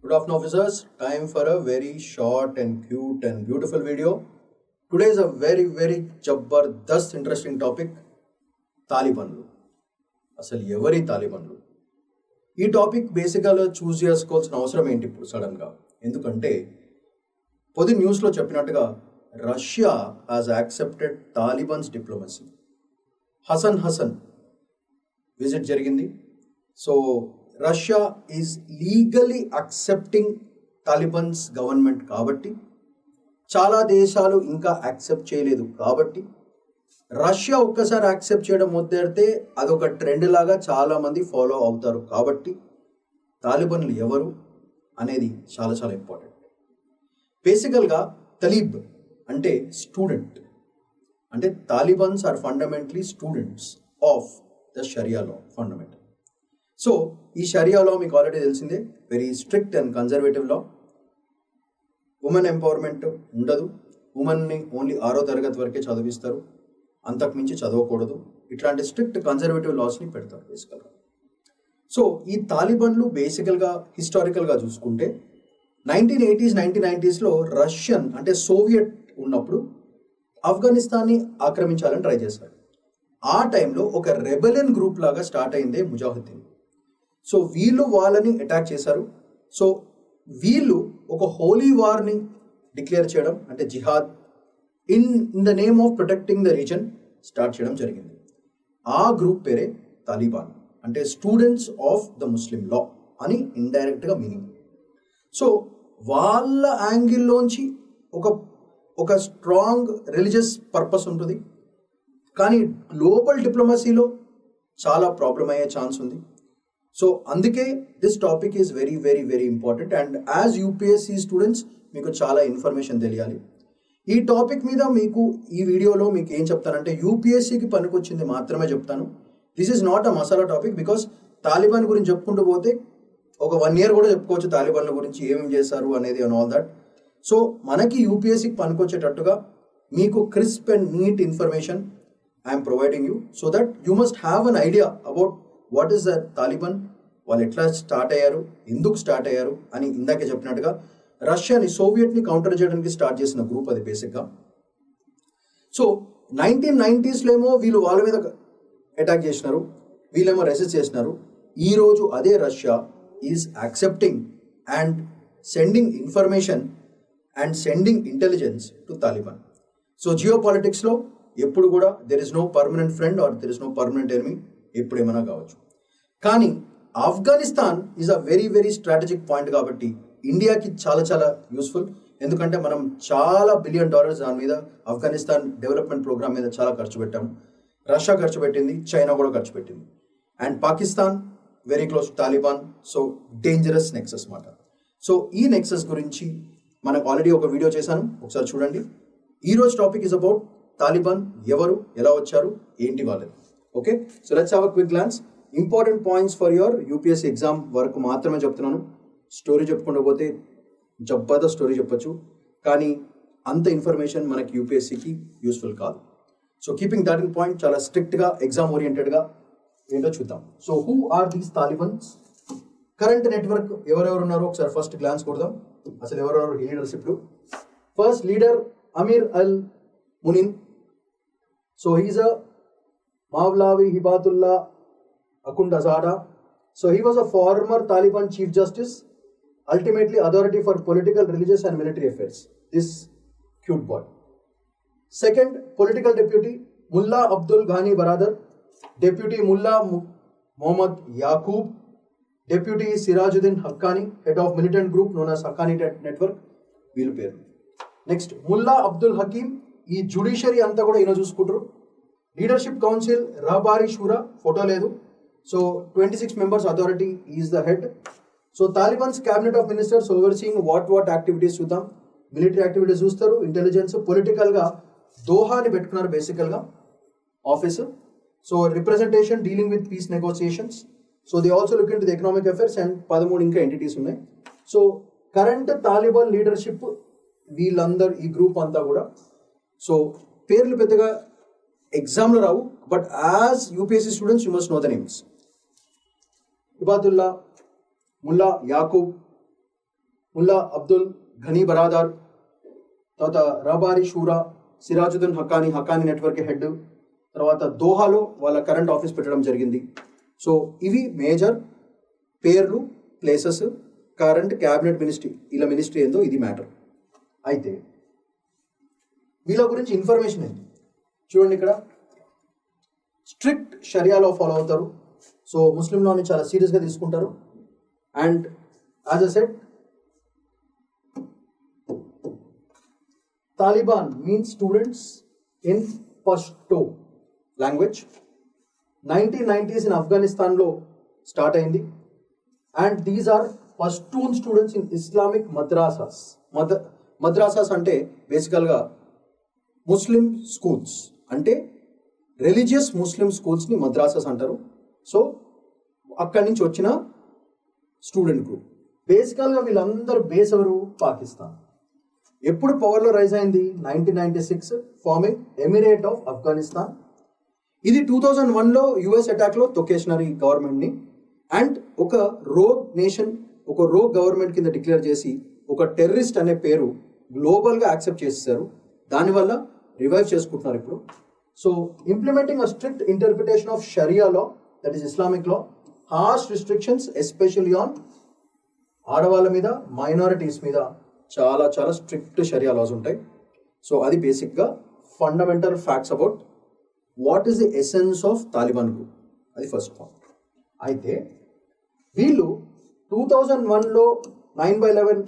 Good afternoon, officers. Time for a very short and cute and beautiful video. Today is a very jabardast interesting topic. తాలిబన్లు. అసలు ఎవరి తాలిబన్లు? ఈ topic బేసిక్గా చూస్ చేసుకోవాల్సిన అవసరం ఏంటి ఇప్పుడు సడన్గా? ఎందుకంటే పొద్దు న్యూస్లో చెప్పినట్టుగా Russia has accepted Talibans diplomacy. Hasan visit జరిగింది. So Russia is legally accepting Talibans government కాబట్టి, చాలా దేశాలు ఇంకా యాక్సెప్ట్ చేయలేదు కాబట్టి, రష్యా ఒక్కసారి యాక్సెప్ట్ చేయడం మొదలెడితే అదొక ట్రెండ్ లాగా చాలామంది ఫాలో అవుతారు. కాబట్టి తాలిబన్లు ఎవరు అనేది చాలా ఇంపార్టెంట్. బేసికల్గా తలీబ్ అంటే స్టూడెంట్, అంటే Talibans are fundamentally students of the sharia law fundamental. So ఈ షరియా లా మీకు ఆల్రెడీ తెలిసిందే, very strict and conservative law. Women empowerment ఉండదు. ఉమెన్ని ఓన్లీ 6వ తరగతి వరకే చదివిస్తారు, అంతకుమించి చదవకూడదు. ఇట్లాంటి స్ట్రిక్ట్ కన్జర్వేటివ్ లాస్ని పెడతారు బేసికల్గా. సో ఈ తాలిబన్లు బేసికల్గా హిస్టారికల్గా చూసుకుంటే 1980s 1990sలో రష్యన్ అంటే సోవియట్ ఉన్నప్పుడు ఆఫ్ఘనిస్తాన్ని ఆక్రమించాలని ట్రై చేశారు. ఆ టైంలో ఒక రెబెలియన్ గ్రూప్ లాగా స్టార్ట్ అయిందే ముజాహిద్దీన్. సో వీళ్ళు వాళ్ళని అటాక్ చేశారు. సో వీళ్ళు ఒక హోలీ వార్ని డిక్లేర్ చేయడం, అంటే jihad in the name of protecting the reason start చేయడం జరిగింది. ఆ గ్రూప్ పేరే తాలిబాన్, అంటే students of the Muslim law అని ఇండైరెక్ట్గా మీనింగ్. సో వాళ్ళ యాంగిల్లోంచి ఒక స్ట్రాంగ్ రిలీజియస్ పర్పస్ ఉంటుంది, కానీ గ్లోబల్ డిప్లొమసీలో చాలా ప్రాబ్లం అయ్యే ఛాన్స్ ఉంది. సో అందుకే this topic is very important. And as UPSC students మీకు చాలా ఇన్ఫర్మేషన్ తెలియాలి. ఈ టాపిక్ మీద మీకు ఈ వీడియోలో మీకు ఏం చెప్తానంటే యూపీఎస్సీకి పనికొచ్చింది మాత్రమే చెప్తాను. This is not a masala topic, because Taliban గురించి చెప్పుకుంటూ పోతే ఒక 1 year కూడా చెప్పుకోవచ్చు తాలిబాన్ల గురించి ఏమేమి చేశారు అనేది అండ్ ఆల్ దట్. సో మనకి యూపీఎస్సీకి పనికొచ్చేటట్టుగా మీకు crisp and neat information I'm providing you, so that you must have an idea about what is the Taliban, వాళ్ళు ఎట్లా స్టార్ట్ అయ్యారు, ఎందుకు స్టార్ట్ అయ్యారు అని. ఇందాకే చెప్పినట్టుగా రష్యాని సోవియట్ని కౌంటర్ చేయడానికి స్టార్ట్ చేసిన గ్రూప్ అది బేసిక్గా. సో 1990sలో ఏమో వీళ్ళు వాళ్ళ మీద అటాక్ చేసినారు, వీళ్ళేమో రెసిస్ట్ చేసినారు. ఈరోజు అదే Russia is accepting and sending information and sending intelligence to Taliban. So geo పాలిటిక్స్లో ఎప్పుడు కూడా there is no permanent friend or there is no permanent enemy, ఎప్పుడేమైనా కావచ్చు. కానీ Afghanistan is a very strategic point కాబట్టి ఇండియాకి చాలా యూస్ఫుల్. ఎందుకంటే మనం చాలా $1 billion దాని మీద, ఆఫ్ఘనిస్తాన్ డెవలప్మెంట్ ప్రోగ్రామ్ మీద చాలా ఖర్చు పెట్టాము. రష్యా ఖర్చు పెట్టింది, చైనా కూడా ఖర్చు పెట్టింది. And Pakistan very close to Taliban. So dangerous nexus మాట. సో ఈ నెక్సెస్ గురించి మనకు ఆల్రెడీ ఒక వీడియో చేశాను, ఒకసారి చూడండి. ఈరోజు టాపిక్ ఈజ్ అబౌట్ తాలిబాన్ ఎవరు, ఎలా వచ్చారు, ఏంటి వాళ్ళది. Okay, so let's have a quick glance. Important points for your UPSC exam వరకు మాత్రమే చెప్తున్నాను. స్టోరీ చెప్పుకుంటూ పోతే జబర్దస్త్ స్టోరీ చెప్పొచ్చు, కానీ అంత ఇన్ఫర్మేషన్ మనకి యూపీఎస్సీకి యూస్ఫుల్ కాదు. So keeping that in point, చాలా స్ట్రిక్ట్గా ఎగ్జామ్ ఓరియంటెడ్గా ఏంటో చూద్దాం. So who are these Talibans? Current network ఎవరెవరు ఉన్నారో ఒకసారి ఫస్ట్ గ్లాన్స్ కొడదాం. అసలు ఎవరెవరు లీడర్స్ ఇప్పుడు. First leader Amir al Mominin. So he's a Mavlavi Hibatullah Akhundzada. So he was a former Taliban Chief Justice, ultimately authority for political, religious and military affairs. This cute boy. Second, political deputy Mullah Abdul Ghani Baradar, Deputy Mullah Muhammad Yaqub, Deputy Sirajuddin Haqqani, head of militant group known as Haqqani Network. వీళ్ళ పేరు. Next Mullah Abdul Hakim. ఈ judiciary అంతా కూడా ఈయన చూసుకుంటారు. Leadership council రహబారీ షూరా, photo లేదు. So 26 members authority is the head. So Talibans cabinet of ministers overseeing what activities చూద్దాం. Military activities చూస్తారు, ఇంటెలిజెన్స్, పొలిటికల్గా దోహాని పెట్టుకున్నారు బేసికల్గా office. So representation dealing with peace negotiations. So they also look in to the economic affairs and 13 ఇంకా entities ఉన్నాయి. So current Taliban leadership వీళ్ళందరూ, ఈ group అంతా కూడా. సో పేర్లు పెద్దగా ఎగ్జామ్లో రావు, but as UPSC students you must know the names. Ibadullah, Mullah Yaqub, Mullah Abdul Ghani Baradar, తర్వాత రబారీ షూరా, సిరాజుద్దీన్ హకానీ నెట్వర్క్ హెడ్, తర్వాత దోహాలో వాళ్ళ కరెంట్ ఆఫీస్ పెట్టడం జరిగింది. సో ఇవి మేజర్ పేర్లు, ప్లేసెస్, కరెంట్ క్యాబినెట్ మినిస్ట్రీ, ఇలా మినిస్ట్రీ ఏందో ఇది మ్యాటర్. అయితే వీళ్ళ గురించి ఇన్ఫర్మేషన్ ఏంటి చూడండి. ఇక్కడ స్ట్రిక్ట్ షరియాలో ఫాలో అవుతారు. సో ముస్లిం లాని చాలా సీరియస్గా తీసుకుంటారు. And as a set, Taliban means students in Pashto language. 1990s in ఆఫ్ఘనిస్తాన్లో స్టార్ట్ అయింది. And these are Pashtun students in Islamic madrasas. Madrasas అంటే బేసికల్గా ముస్లిం స్కూల్స్, అంటే రిలీజియస్ ముస్లిం స్కూల్స్ని మద్రాసాస్ అంటారు. సో అక్కడి నుంచి వచ్చిన స్టూడెంట్ గ్రూప్. బేసికల్గా వీళ్ళందరూ బేస్ ఎవరు? పాకిస్తాన్. ఎప్పుడు పవర్లో రైజ్ అయింది? 1996, ఫార్మింగ్ ఎమిరేట్ ఆఫ్ ఆఫ్ఘనిస్తాన్. ఇది 2001లో యుఎస్ అటాక్లో తొక్కేసినారు ఈ గవర్నమెంట్ని. అండ్ ఒక రోగ్ నేషన్, ఒక రోగ్ గవర్నమెంట్ కింద డిక్లేర్ చేసి ఒక టెర్రరిస్ట్ అనే పేరు గ్లోబల్గా యాక్సెప్ట్ చేసేసారు. దానివల్ల రివైవ్ చేసుకుంటున్నారు ఇప్పుడు. So implementing a strict interpretation of sharia law, that is Islamic law, harsh restrictions especially on ఆడవాళ్ళ మీద, మైనారిటీస్ మీద చాలా చాలా స్ట్రిక్ట్ షరియా లాస్ ఉంటాయి. సో అది బేసిక్గా fundamental facts about what is the essence of Taliban group. అది ఫస్ట్ పాయింట్. అయితే వీళ్ళు 2001లో 9/11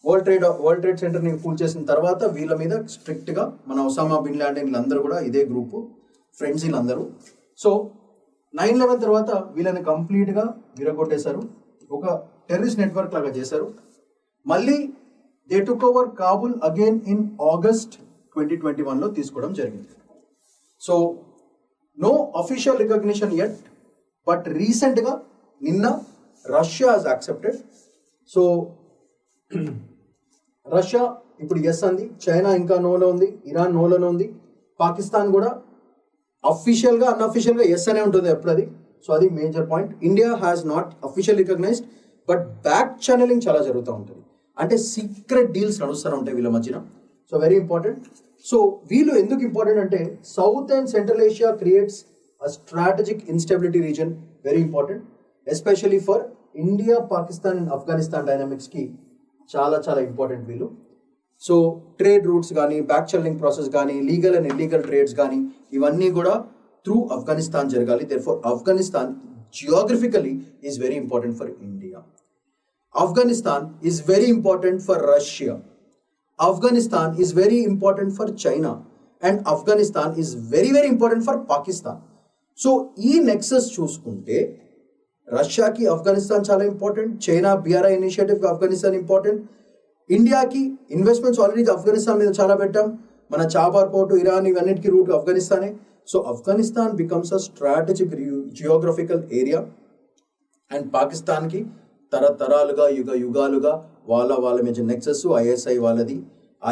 వరల్డ్ ట్రేడ్ సెంటర్ని కూల్ చేసిన తర్వాత వీళ్ళ మీద స్ట్రిక్ట్గా మన ఒసామా బిన్ లాడెన్ వీళ్ళందరూ కూడా ఇదే గ్రూపు, ఫ్రెండ్స్ వీళ్ళందరూ. సో 9/11 తర్వాత వీళ్ళని కంప్లీట్గా విరగొట్టేశారు, ఒక టెర్రరిస్ట్ నెట్వర్క్ లాగా చేశారు. మళ్ళీ they took over Kabul again in August 2021లో తీసుకోవడం జరిగింది. So no official recognition yet, but రీసెంట్గా నిన్న Russia has accepted. So Russia ఇప్పుడు ఎస్ అంది, చైనా ఇంకా నోలో ఉంది, ఇరాన్ నోలోనే ఉంది, పాకిస్తాన్ కూడా అఫీషియల్గా అన్అఫీషియల్గా ఎస్ అనే ఉంటుంది ఎప్పుడు అది. సో అది major point. India has not official recognised, but back channelling చాలా జరుగుతూ ఉంటుంది, అంటే సీక్రెట్ డీల్స్ నడుస్తూ ఉంటాయి వీళ్ళ మధ్యన. So very important. సో వీళ్ళు ఎందుకు ఇంపార్టెంట్ అంటే south and central Asia creates a strategic instability region, very important especially for India, Pakistan and Afghanistan డైనామిక్స్కి చాలా చాలా ఇంపార్టెంట్ వీళ్ళు. సో ట్రేడ్ రూట్స్ కానీ, బ్యాక్ ఛానలింగ్ ప్రాసెస్ కానీ, లీగల్ అండ్ ఇల్లీగల్ ట్రేడ్స్ కానీ ఇవన్నీ కూడా త్రూ ఆఫ్ఘనిస్తాన్ జరగాలి. Therefore Afghanistan geographically is very important for India. Afghanistan is very important for Russia. Afghanistan is very important for China. And Afghanistan is very very important for Pakistan. So ఈ nexus చూసుకుంటే రష్యాకి ఆఫ్ఘనిస్తాన్ చాలా important, China BRI ఇనిషియేటివ్కి Afghanistan important, ఇండియాకి investments already Afghanistan మీద చాలా పెట్టాం, మన చాబార్ పోర్టు, ఇరాన్ ఇవన్నిటికీ రూట్ ఆఫ్ఘనిస్తానే. So Afghanistan becomes a strategic geographical area. And పాకిస్తాన్కి తరతరాలుగా యుగాలుగా వాళ్ళ మధ్య నెక్సెస్, ISI వాళ్ళది,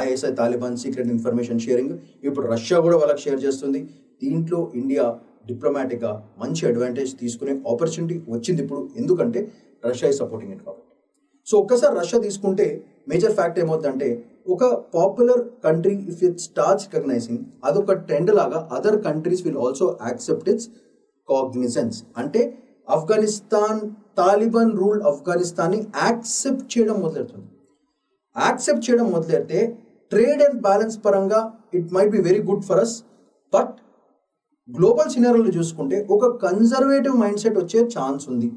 ISI Taliban secret information sharing. ఇప్పుడు రష్యా కూడా వాళ్ళకి షేర్ చేస్తుంది. దీంట్లో ఇండియా డిప్లొమాటిక్గా మంచి అడ్వాంటేజ్ తీసుకునే ఆపర్చునిటీ వచ్చింది ఇప్పుడు, ఎందుకంటే రష్యా ఈజ్ సపోర్టింగ్ ఇట్ కాబట్టి. సో ఒక్కసారి రష్యా తీసుకుంటే మేజర్ ఫ్యాక్ట్ ఏమవుతుందంటే, ఒక popular country if it starts recognising, అదొక ట్రెండ్ లాగా other countries will also accept its cognizance. అంటే ఆఫ్ఘనిస్తాన్, తాలిబాన్ రూల్ ఆఫ్ఘనిస్తాన్ని యాక్సెప్ట్ చేయడం మొదలెడుతుంది. యాక్సెప్ట్ చేయడం మొదలెడితే ట్రేడ్ అండ్ బ్యాలెన్స్ పరంగా it might be very good for us. But global సినారియోలో చూసుకుంటే ఒక కన్జర్వేటివ్ మైండ్ సెట్ వచ్చే ఛాన్స్ ఉంది.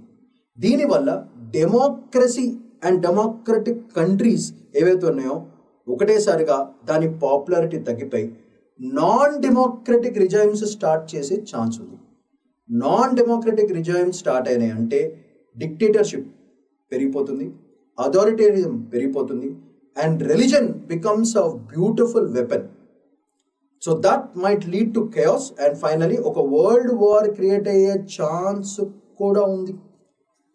దీనివల్ల డెమోక్రసీ అండ్ డెమోక్రటిక్ కంట్రీస్ ఏవైతే ఉన్నాయో ఒకటేసారిగా దాని పాపులారిటీ తగ్గిపోయి నాన్ డెమోక్రటిక్ రిజైమ్స్ స్టార్ట్ చేసే ఛాన్స్ ఉంది. నాన్ డెమోక్రటిక్ రిజైమ్స్ స్టార్ట్ అయినాయి అంటే డిక్టేటర్షిప్ పెరిగిపోతుంది, అథారిటేరిజం పెరిగిపోతుంది, and religion becomes a beautiful weapon. So that might lead to chaos and finally ఒక వరల్డ్ వార్ క్రియేట్ అయ్యే ఛాన్స్ కూడా ఉంది.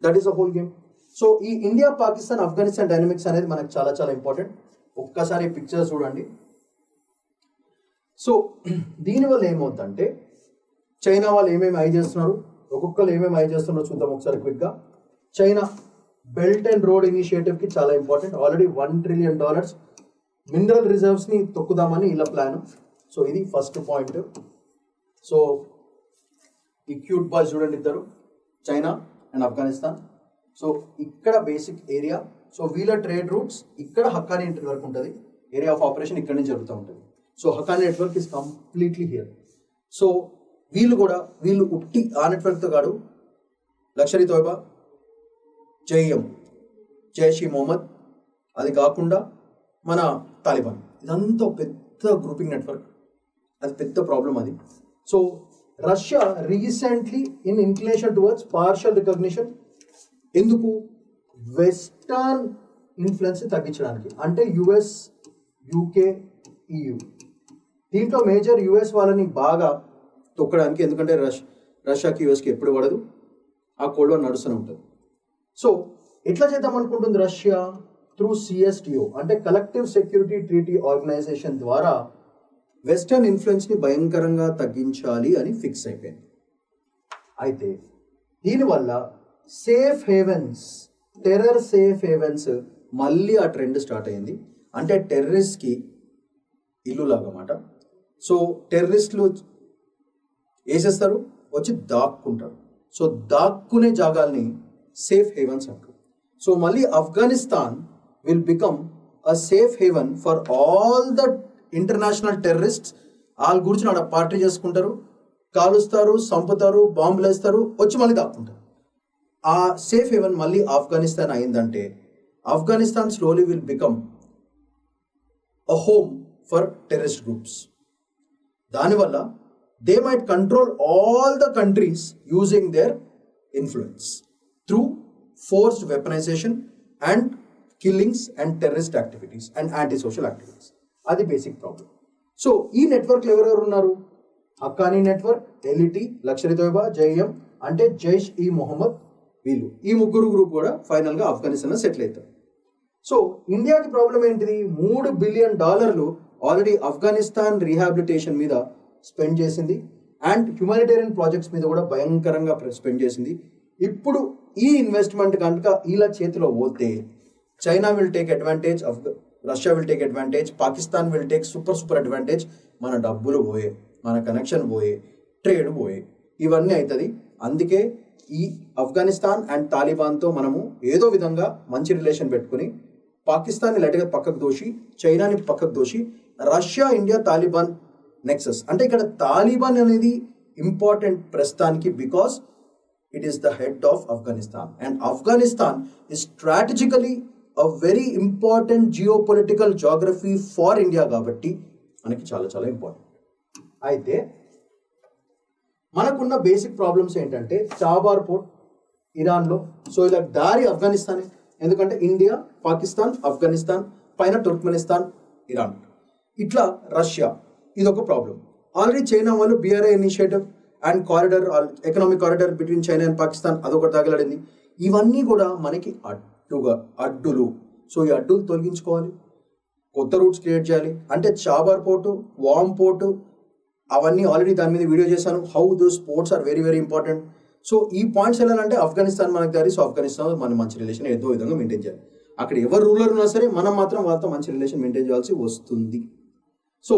That is the whole game. So ఈ ఇండియా, పాకిస్తాన్, ఆఫ్ఘనిస్తాన్ డైనమిక్స్ అనేది మనకు చాలా చాలా ఇంపార్టెంట్. ఒక్కసారి పిక్చర్స్ చూడండి. సో దీనివల్ల ఏమవుతుందంటే చైనా వాళ్ళు ఏమేమి ఐ చేస్తున్నారు, ఒక్కొక్కరు ఏమేమి ఐ చేస్తున్నారో చూద్దాం ఒకసారి క్విక్గా. చైనా బెల్ట్ అండ్ రోడ్ ఇనిషియేటివ్కి చాలా ఇంపార్టెంట్. ఆల్రెడీ $1 trillion మినరల్ రిజర్వ్స్ని తొక్కుదామని ఇలా ప్లాన్. సో ఇది ఫస్ట్ పాయింట్. సో ఈ క్యూట్ బాయ్స్ చూడండి, ఇద్దరు చైనా అండ్ ఆఫ్ఘనిస్తాన్. సో ఇక్కడ బేసిక్ ఏరియా. సో వీళ్ళ ట్రేడ్ రూట్స్ ఇక్కడ హక్కానీ నెట్వర్క్ ఉంటుంది. ఏరియా ఆఫ్ ఆపరేషన్ ఇక్కడ నుంచి జరుగుతూ ఉంటుంది. So Haqqani network is completely here. So వీళ్ళు ఉట్టి ఆ నెట్వర్క్తో కాదు, లష్కర్-ఇ తోయిబా, జైఎం, జైష్ ఈ మొహమ్మద్, అది కాకుండా మన తాలిబాన్, ఇదంతా పెద్ద గ్రూపింగ్ నెట్వర్క్. అది పెద్ద ప్రాబ్లం అది. So Russia recently in inclination towards partial recognition. ఎందుకు? వెస్టర్న్ ఇన్ఫ్లుయెన్స్ తగ్గించడానికి. అంటే యుఎస్, యూకే, EU. దీంట్లో మేజర్ యుఎస్ వాళ్ళని బాగా తొక్కడానికి. ఎందుకంటే రష్యాకి యుఎస్కి ఎప్పుడు పడదు, ఆ కోల్డ్ వార్ నడుస్తూనే ఉంటుంది. సో ఎట్లా చేద్దాం అనుకుంటుంది రష్యా? త్రూ CSTO అంటే కలెక్టివ్ సెక్యూరిటీ ట్రీటీ ఆర్గనైజేషన్ ద్వారా వెస్టర్న్ ఇన్ఫ్లుయెన్స్ని భయంకరంగా తగ్గించాలి అని ఫిక్స్ అయిపోయింది. అయితే దీనివల్ల safe havens, terror safe havens మళ్ళీ ఆ ట్రెండ్ స్టార్ట్ అయింది. అంటే టెర్రరిస్ట్కి ఇల్లు లాగమాట. సో టెర్రరిస్టులు వేసేస్తారు, వచ్చి దాక్కుంటారు. సో దాక్కునే జాగాల్ని సేఫ్ హేవెన్స్ అంటారు. సో మళ్ళీ Afghanistan will become a safe haven for all the international terrorists. వాళ్ళు కూర్చుని ఆడ పార్టీ చేసుకుంటారు, కాలుస్తారు, చంపుతారు, బాంబులు వేస్తారు, వచ్చి మళ్ళీ దాక్కుంటారు. ఆ సేఫ్ హేవెన్ మళ్ళీ ఆఫ్ఘనిస్తాన్ అయిందంటే Afghanistan slowly will become a home for terrorist groups. దానివల్ల they might control all the countries using their influence through forced weaponisation and killings and terrorist activities and anti social activities. అది basic problem. So ఈ నెట్వర్క్లో ఎవరెవరు ఉన్నారు? Haqqani network, LET, Lashkar-e Taiba, JeM అంటే జైష్ ఈ మొహమ్మద్, వీళ్ళు ఈ ముగ్గురు గ్రూప్ కూడా ఫైనల్గా ఆఫ్ఘనిస్తాన్లో సెటిల్ అవుతారు. సో ఇండియాకి ప్రాబ్లం ఏంటిది? $3 బిలియన్ ఆల్రెడీ ఆఫ్ఘనిస్తాన్ రీహాబిలిటేషన్ మీద స్పెండ్ చేసింది అండ్ హ్యూమానిటేరియన్ ప్రాజెక్ట్స్ మీద కూడా భయంకరంగా స్పెండ్ చేసింది. ఇప్పుడు ఈ ఇన్వెస్ట్మెంట్ కనుక ఇలా చేతిలో పోతే China will take advantage, Russia will take advantage, Pakistan will take super advantage. మన డబ్బులు పోయే, మన కనెక్షన్ పోయే, ట్రేడ్ పోయే, ఇవన్నీ అవుతుంది. అందుకే ఈ ఆఫ్ఘనిస్తాన్ అండ్ తాలిబాన్తో మనము ఏదో విధంగా మంచి రిలేషన్ పెట్టుకుని పాకిస్తాన్ని లైట్గా పక్కకు దోషి, చైనాని పక్కకు దోషి, రష్యా, ఇండియా, తాలిబాన్ నెక్సస్. అంటే ఇక్కడ తాలిబాన్ అనేది ఇంపార్టెంట్ ప్రస్తుతానికి because it is the head of Afghanistan and Afghanistan is strategically a very important geopolitical geography for India కాబట్టి మనకి చాలా చాలా ఇంపార్టెంట్. అయితే మనకున్న బేసిక్ ప్రాబ్లమ్స్ ఏంటంటే చాబార్ పోర్ట్ ఇరాన్లో. సో ఇలా దారి ఆఫ్ఘనిస్తానే, ఎందుకంటే ఇండియా, పాకిస్తాన్, ఆఫ్ఘనిస్తాన్, పైన టుర్క్మెనిస్తాన్, ఇరాన్, ఇట్లా రష్యా, ఇదొక ప్రాబ్లం. ఆల్రెడీ చైనా వాళ్ళు BRI initiative and corridor, economic corridor between China and Pakistan, అదొకటి తగలడింది. ఇవన్నీ కూడా మనకి అడ్డులు. సో ఈ అడ్డులు తొలగించుకోవాలి, కొత్త రూట్స్ క్రియేట్ చేయాలి. అంటే చాబార్ పోర్టు, వామ్ పోర్టు, అవన్నీ ఆల్రెడీ దాని మీద వీడియో చేశాను. How those ports are very very important. So ఈ పాయింట్స్ వెళ్ళాలంటే ఆఫ్ఘనిస్తాన్ మనకు దారి. సో ఆఫ్ఘనిస్తాన్ మనం మంచి రిలేషన్ ఏదో విధంగా మెయింటైన్ చేయాలి. అక్కడ ఎవరు రూలర్ ఉన్నా సరే మనం మాత్రం వాళ్ళతో మంచి రిలేషన్ మెయింటైన్ చేయాల్సి వస్తుంది. సో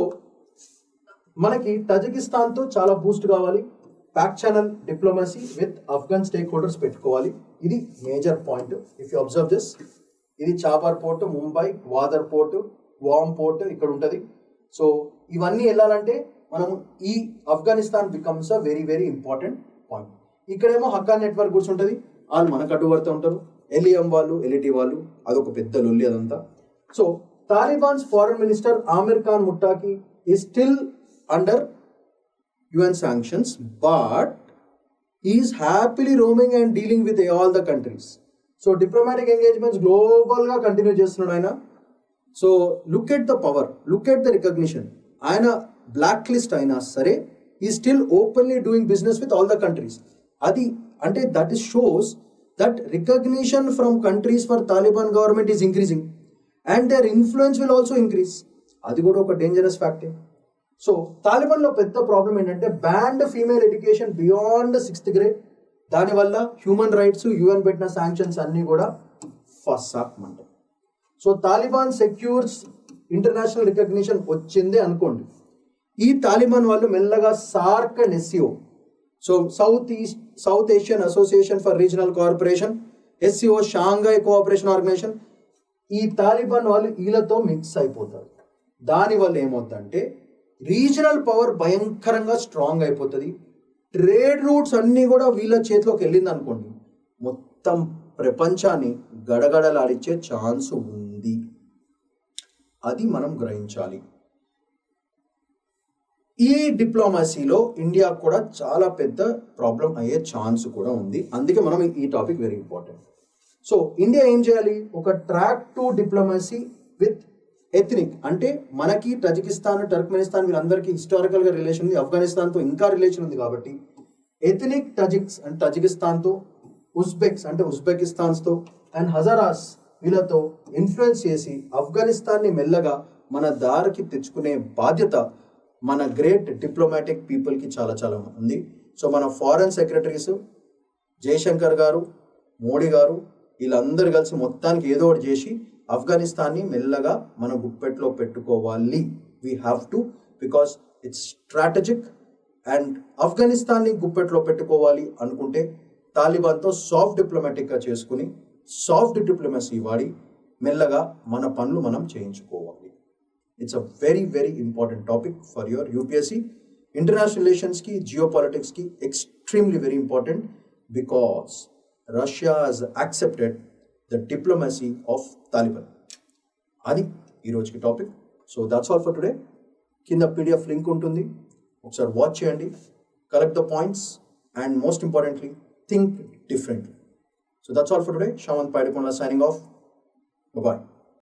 మనకి తజికిస్తాన్తో చాలా బూస్ట్ కావాలి. Pack channel diplomacy with Afghan stake holders పెట్టుకోవాలి. ఇది major point. If you observe this, ఇది చాబార్ పోర్టు, ముంబై, గ్వాదర్ పోర్టు, వామ్ పోర్టు ఇక్కడ ఉంటుంది. సో ఇవన్నీ వెళ్ళాలంటే మనం ఈ ఆఫ్ఘనిస్తాన్ బికమ్స్ అ వెరీ వెరీ ఇంపార్టెంట్ పాయింట్. ఇక్కడేమో హక్కాన్ నెట్వర్క్ కూర్చుంటుంది, వాళ్ళు మనకు అడ్డు పడుతూ ఉంటారు. LEM వాళ్ళు, LET వాళ్ళు, అదొక పెద్ద లొల్లి అదంతా. So Talibans foreign minister Amir Khan Muttaqi is still under UN sanctions, but he is happily roaming and dealing with all the countries. So diplomatic engagements global గా కంటిన్యూ చేస్తున్నాడు ఆయన. So look at the power, look at the recognition. ఆయన black list అయినా సరే ఈ still openly doing business with all the countries. అది అంటే that is shows that recognition from countries for Taliban government is increasing and there influence will also increase. అది కూడా ఒక dangerous ఫ్యాక్టే. So తాలిబాన్లో పెద్ద ప్రాబ్లం ఏంటంటే banned female education beyond 6th grade. దానివల్ల human rights, UN పెట్టిన sanctions అన్నీ కూడా ఫసాక్ అంటే. So Taliban secures international recognition వచ్చిందే అనుకోండి. ఈ తాలిబాన్ వాళ్ళు మెల్లగా SAARC and SCO, so South Asian Association for Regional Cooperation, SCO Shanghai Cooperation Organisation, ఈ తాలిబాన్ వాళ్ళు వీళ్ళతో మిక్స్ అయిపోతారు. దానివల్ల ఏమవుతుందంటే రీజనల్ పవర్ భయంకరంగా స్ట్రాంగ్ అయిపోతుంది. ట్రేడ్ రూట్స్ అన్నీ కూడా వీళ్ళ చేతిలోకి వెళ్ళింది అనుకోండి, మొత్తం ప్రపంచాన్ని గడగడలాడించే ఛాన్స్ ఉంది. అది మనం గ్రహించాలి. ఈ డిప్లొమసీలో ఇండియా కూడా చాలా పెద్ద ప్రాబ్లం అయ్యే ఛాన్స్ కూడా ఉంది. అందుకే మనం ఈ topic very important. So India ఏం చేయాలి? ఒక track to diplomacy with ethnic, అంటే మనకి తజికిస్తాన్, టర్క్మెనిస్తాన్ వీళ్ళందరికీ హిస్టారికల్గా రిలేషన్ ఉంది, ఆఫ్ఘనిస్తాన్తో ఇంకా రిలేషన్ ఉంది. కాబట్టి ఎథ్నిక్ తజిక్స్ అంటే తజికిస్తాన్తో, ఉజ్బెక్స్ అంటే ఉజ్బెకిస్తాన్స్తో, అండ్ హజారాస్ వీళ్ళతో ఇన్ఫ్లుయెన్స్ చేసి ఆఫ్ఘనిస్తాన్ని మెల్లగా మన దారికి తెచ్చుకునే బాధ్యత మన గ్రేట్ డిప్లొమాటిక్ పీపుల్కి చాలా చాలా ఉంది. సో మన ఫారెన్ సెక్రటరీస్ జయశంకర్ గారు, మోడీ గారు వీళ్ళందరూ కలిసి మొత్తానికి ఏదో ఒకటి చేసి ఆఫ్ఘనిస్తాన్ని మెల్లగా మన గుప్పెట్లో పెట్టుకోవాలి. We have to, because it's strategic. And ఆఫ్ఘనిస్తాన్ని గుప్పెట్లో పెట్టుకోవాలి అనుకుంటే తాలిబాన్తో సాఫ్ట్ డిప్లొమాటిక్గా చేసుకుని సాఫ్ట్ డిప్లొమసీ వాడి మెల్లగా మన పనులు మనం చేయించుకోవాలి. It's a very very important topic for your UPSC. International రిలేషన్స్కి, జియో పాలిటిక్స్కి extremely very important, because Russia has accepted the diplomacy of Taliban. అది ఈరోజుకి topic. So that's all for today. కింద పీడిఎఫ్ లింక్ ఉంటుంది, ఒకసారి వాచ్ చేయండి, collect the points, and most importantly think differently. So that's all for today. Shawant Paidikonla signing off. Bye-bye.